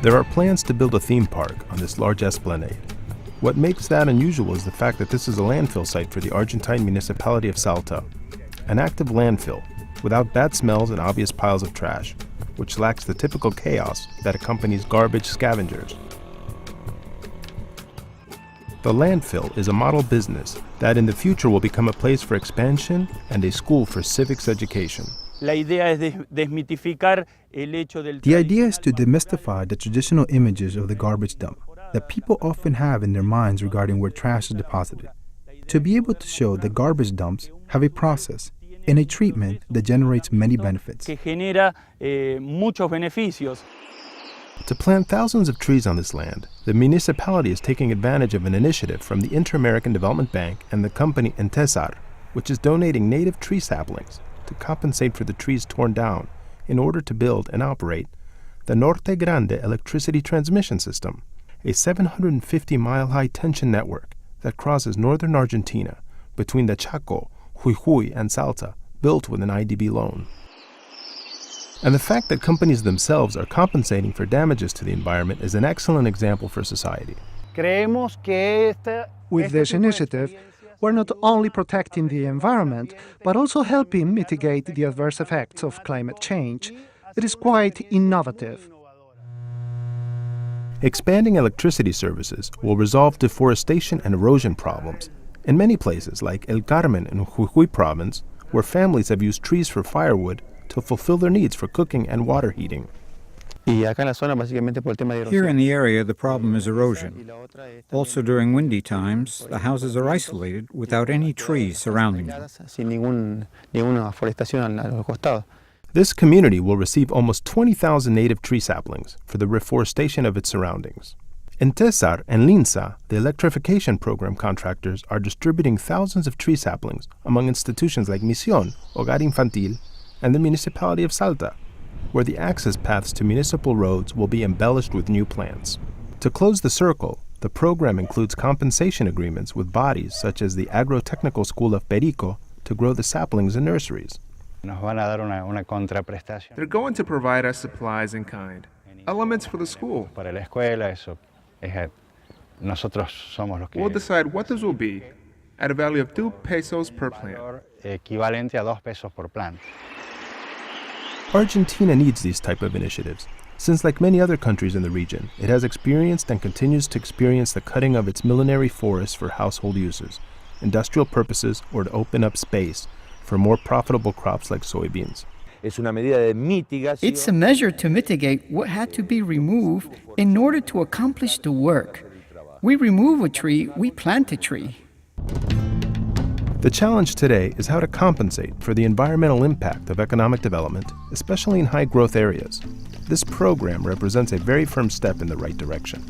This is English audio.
There are plans to build a theme park on this large esplanade. What makes that unusual is the fact that this is a landfill site for the Argentine municipality of Salta, an active landfill without bad smells and obvious piles of trash, which lacks the typical chaos that accompanies garbage scavengers. The landfill is a model business that in the future will become a place for expansion and a school for civics education. The idea is to demystify the traditional images of the garbage dump that people often have in their minds regarding where trash is deposited. To be able to show that garbage dumps have a process and a treatment that generates many benefits. To plant thousands of trees on this land, the municipality is taking advantage of an initiative from the Inter-American Development Bank and the company Intesar, which is donating native tree saplings to compensate for the trees torn down in order to build and operate the Norte Grande electricity transmission system, a 750-mile high-tension network that crosses northern Argentina between the Chaco, Jujuy, and Salta, built with an IDB loan. And the fact that companies themselves are compensating for damages to the environment is an excellent example for society. With this initiative, we're not only protecting the environment, but also helping mitigate the adverse effects of climate change. It is quite innovative. Expanding electricity services will resolve deforestation and erosion problems in many places like El Carmen in Jujuy province, where families have used trees for firewood to fulfill their needs for cooking and water heating. Here in the area, the problem is erosion. Also, during windy times, the houses are isolated without any trees surrounding them. This community will receive almost 20,000 native tree saplings for the reforestation of its surroundings. Intesar and Linsa, the electrification program contractors, are distributing thousands of tree saplings among institutions like Misión, Hogar Infantil, and the municipality of Salta, where the access paths to municipal roads will be embellished with new plants. To close the circle, the program includes compensation agreements with bodies such as the Agro-Technical School of Perico to grow the saplings in nurseries. They're going to provide us supplies in kind, elements for the school. We'll decide what those will be at a value of 2 pesos per plant. Argentina needs these type of initiatives, since like many other countries in the region, it has experienced and continues to experience the cutting of its millenary forests for household uses, industrial purposes, or to open up space for more profitable crops like soybeans. It's a measure to mitigate what had to be removed in order to accomplish the work. We remove a tree, we plant a tree. The challenge today is how to compensate for the environmental impact of economic development, especially in high-growth areas. This program represents a very firm step in the right direction.